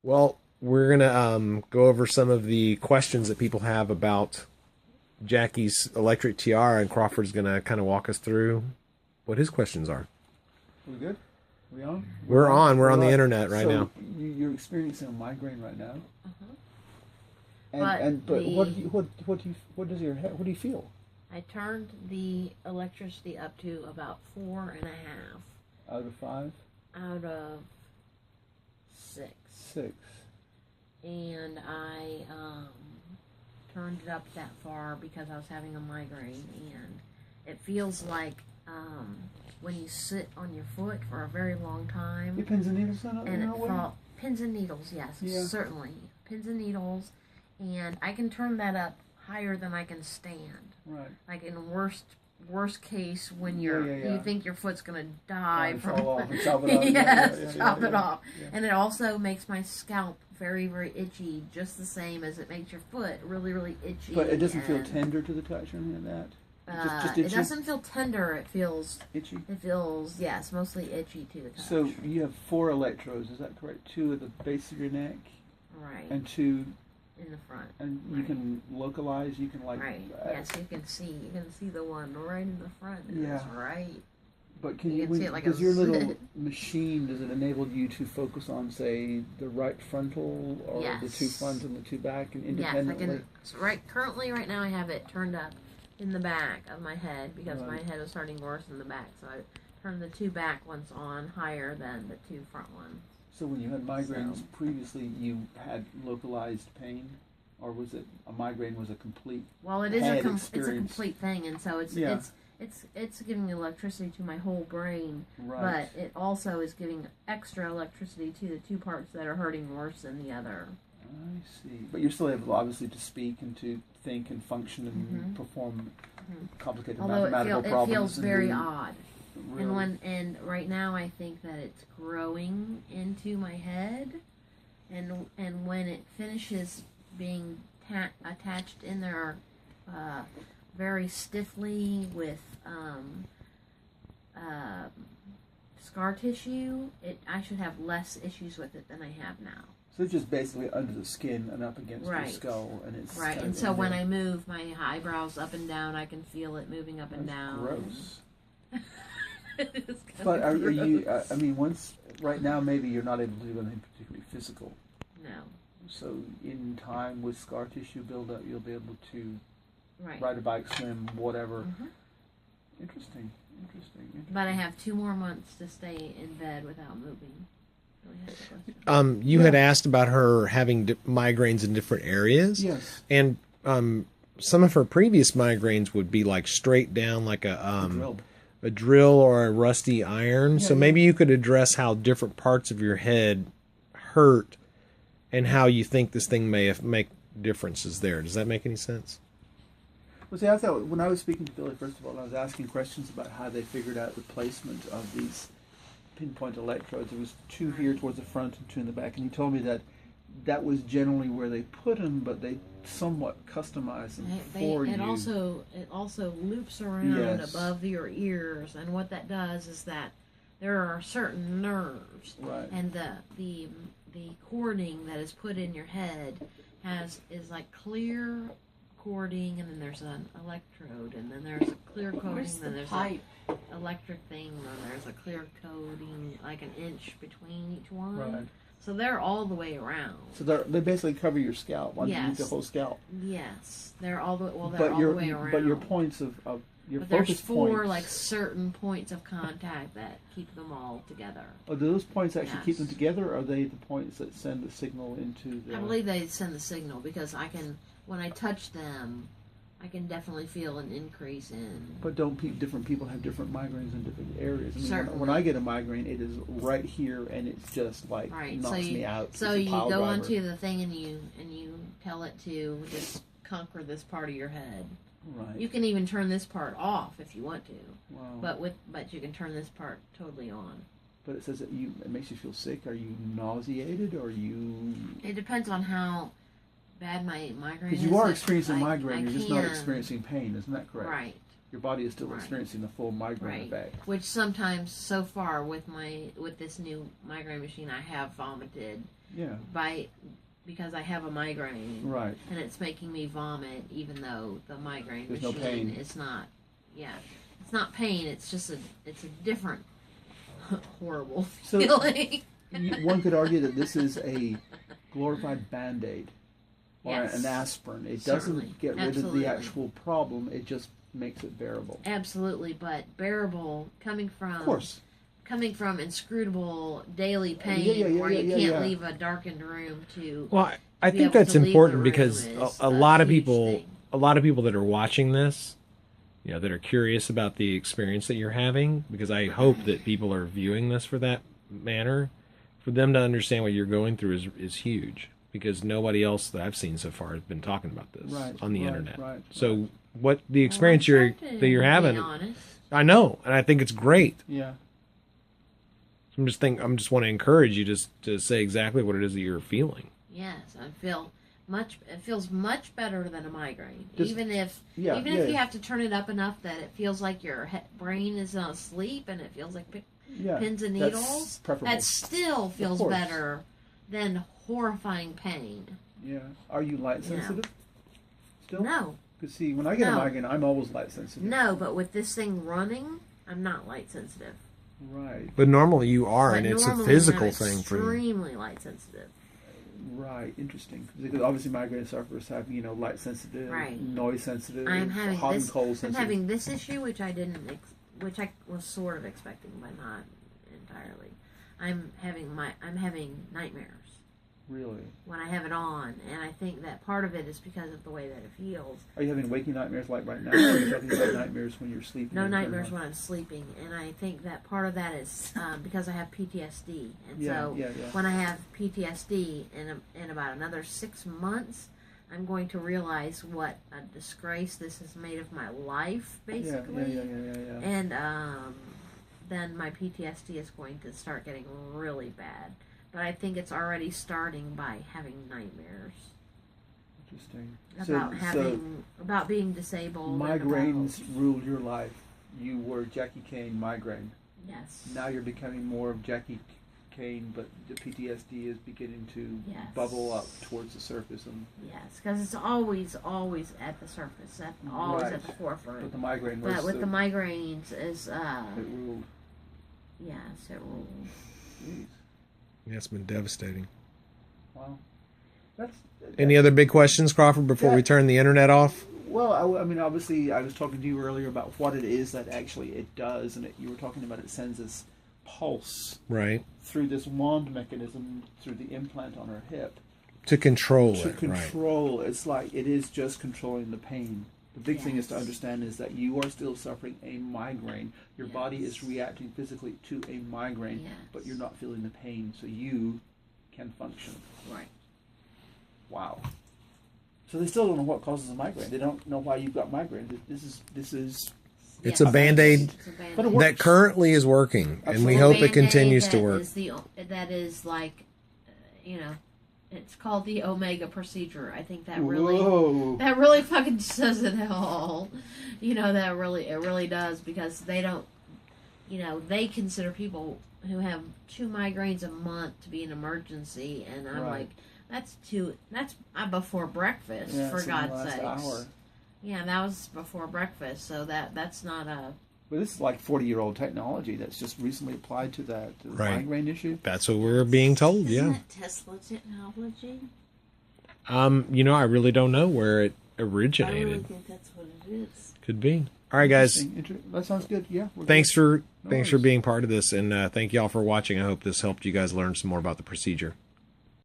Well, we're gonna go over some of the questions that people have about Jackie's electric tiara, and Crawford's gonna kind of walk us through what his questions are. We good? We on? We're on. We're We're on the on. internet right So now. you're experiencing a migraine right now, Uh-huh. but what do you feel? I turned the electricity up to about 4.5 Out of 5, out of 6. 6. And I turned it up that far because I was having a migraine, and it feels like when you sit on your foot for a very long time. Your pins and needles in And a way? pins and needles, yes, Yeah. certainly. Pins and needles, and I can turn that up higher than I can stand. Right. Like in worst case, when Yeah. you think your foot's gonna die And from fall off and chop it off. yes, chop it Yeah. off. Yeah. And it also makes my scalp very, very itchy, just the same as it makes your foot really, really itchy. But it doesn't feel tender to the touch or anything like that? Just it itchy? doesn't feel tender. It feels Itchy? yes, mostly itchy to the touch. So you have 4 electrodes, is that correct? 2 at the base of your neck right and 2 in the front. and you Right. can localize, you can like Right. Yes, you can see the one right in the front. Yeah. It's right. But can You you, can see it like does a your little zit. machine, does it enable you to focus on, say, the right frontal or the 2 Yes. front and the 2 back and Yes, I independently? can. So currently, right now, I have it turned up in the back of my head because my Right. head was starting worse in the back. So I turned the 2 back ones on higher than the 2 front ones. So when you had migraines So- previously, you had localized pain? Or was it a migraine was a complete Well, it is head it's a experience? complete thing, and so Yeah. it's giving electricity to my whole brain, Right. but it also is giving extra electricity to the 2 parts that are hurting worse than the other. I see. But you're still able, obviously, to speak and to think and function and perform complicated Although mathematical it problems. feels and very do odd. really- And right now I think that it's growing into my head, and when it finishes being attached in there very stiffly with scar tissue, I should have less issues with it than I have now. So it's just basically under the skin and up against your Right. skull, and it's Right, kind and of so in when there. I move my eyebrows up and down, I can feel it moving up and That's down. gross. It's kinda But are you? gross. I mean, once right now, maybe you're not able to do anything particularly physical. No. So in time, with scar tissue buildup, you'll be able to Right. ride a bike, swim, whatever. Mhm. Interesting. But I have 2 more months to stay in bed without moving. Really has a question. You had asked about her having migraines in different areas. Yes. And some of her previous migraines would be like straight down, like Drill. a drill or a rusty iron. Yeah, So maybe you could address how different parts of your head hurt and how you think this thing may make differences there. Does that make any sense? Well, see, I thought when I was speaking to Billy, first of all, I was asking questions about how they figured out the placement of these pinpoint electrodes. There was 2 here towards the front and 2 in the back, and he told me that that was generally where they put them, but they somewhat customized them for you. It also loops around Yes. above your ears, and what that does is that there are certain nerves, Right. and the cording that is put in your head is like clear cording, and then there's an electrode, and then there's a clear coding, Where's then the there's pipe? a electric thing, and then there's a clear coding like an inch between each one. Right. So they're all the way around. So they basically cover your scalp, underneath Yes. the whole scalp. Yes, they're all the they're But all your the way around. but your points of your But focus there's 4 points. like certain points of contact that keep them all together. Oh, do those points actually keep them Yes. together, or are they the points that send the signal into the? I believe they send the signal because when I touch them, I can definitely feel an increase in. But don't different people have different migraines in different areas? I mean, Certainly. when I get a migraine, it is right here, and it's just like Right. knocks me out. So It's a you pile go driver. onto the thing and you tell it to just conquer this part of your head. Right. You can even turn this part off if you want to, Wow. but you can turn this part totally on. But it says that it makes you feel sick. Are you nauseated? Or are you? It depends on how bad my migraine is. Because you are experiencing I migraine, you're just not can- experiencing pain. Isn't that correct? Right. your body is still Right. experiencing the full migraine effect. Which sometimes, so far with this new migraine machine, I have vomited Yeah. because I have a migraine, Right. and it's making me vomit, even though the migraine There's no machine pain. is not. Yeah, it's not pain. It's just it's a different horrible So- feeling. One could argue that this is a glorified Band-Aid or Yes. an aspirin. It Certainly. doesn't get rid Absolutely. of the actual problem. It just makes it bearable. Absolutely, but bearable coming Of course. inscrutable daily pain Yeah, where you can't yeah. leave a darkened room to. Well, I be think able that's to leave the important room because is a lot of huge people, thing. that are watching this, that are curious about the experience that you're having, because I hope that people are viewing this for that manner. For them to understand what you're going through is huge, because nobody else that I've seen so far has been talking about this on the internet. Right. So what the experience Well, I'm you're trying to that you're be having, honest. I know, and I think it's great. Yeah. I'm just want to encourage you to say exactly what it is that you're feeling. Yes, it feels much better than a migraine. Just- even if yeah, if you yeah. have to turn it up enough that it feels like your brain is asleep and it feels like Yeah. pins and That's needles, preferable. that still feels course. better than horrifying pain. Yeah. Are you light sensitive? Still? No, Because see, when I get a No. migraine, I'm always light sensitive. no, but with this thing running, I'm not light sensitive. Right. But normally you are, But and it's a normally physical I'm thing for you. extremely light sensitive. Right. Interesting. Because obviously migraine sufferers have, light sensitive, Right. noise sensitive, I'm having hot this. and cold I'm sensitive. having this issue, which I didn't, which I was sort of expecting, but not entirely. I'm having nightmares Really? when I have it on, and I think that part of it is because of the way that it feels. Are you having waking nightmares like right now? Or are you talking about nightmares when you're sleeping? No and turning nightmares on? when I'm sleeping, and I think that part of that is because I have PTSD, and Yeah, so yeah. when I have PTSD in about another 6 months, I'm going to realize what a disgrace this has made of my life, basically. Yeah. And then my PTSD is going to start getting really bad. But I think it's already starting by having nightmares Interesting. about being disabled. and Migraines about- ruled your life. You were Jackie Cain migraine. Yes. Now you're becoming more of Jackie Cain, but the PTSD is beginning to Yes. bubble up towards the surface, and Yes, because it's always at the surface, always Right. at the forefront. but the migraine was But with the migraines is it ruled. yes, it will. Jeez. Yeah, it's been devastating. Wow. That's Any other big questions, Crawford, before we Yeah. turn the internet off? Well, I mean, obviously, I was talking to you earlier about what it is that actually it does, and you were talking about it sends this pulse Right. through this wand mechanism through the implant on her hip To control to it. Right. control. It's like it is just controlling the pain. The big thing is to Yes. understand is that you are still suffering a migraine. Your body Yes. is reacting physically to a migraine, Yes. but you're not feeling the pain, so you can function. Right. Wow. So they still don't know what causes a migraine. They don't know why you've got migraine. This is It's a Band-Aid It's a Band-Aid. But it works. that currently is working, and we Absolutely. hope it Band-Aid continues to that work. that is like, it's called the Omega procedure. I think that really fucking says it all. That it really does, because they don't, they consider people who have 2 migraines a month to be an emergency, and I'm Right. like, that's before breakfast, Yeah, for it's in the God's last sakes. hour. Yeah, that was before breakfast, so that's not a. But this is like 40-year-old technology that's just recently applied to the Right. migraine issue. That's what we're being told. Isn't Yeah. that Tesla technology? I really don't know where it I really originated. think that's what it is. Could be. All right, guys. That sounds good. Yeah. we're Thanks good. for worries. being part of this, and thank y'all for watching. I hope this helped you guys learn some more about the procedure.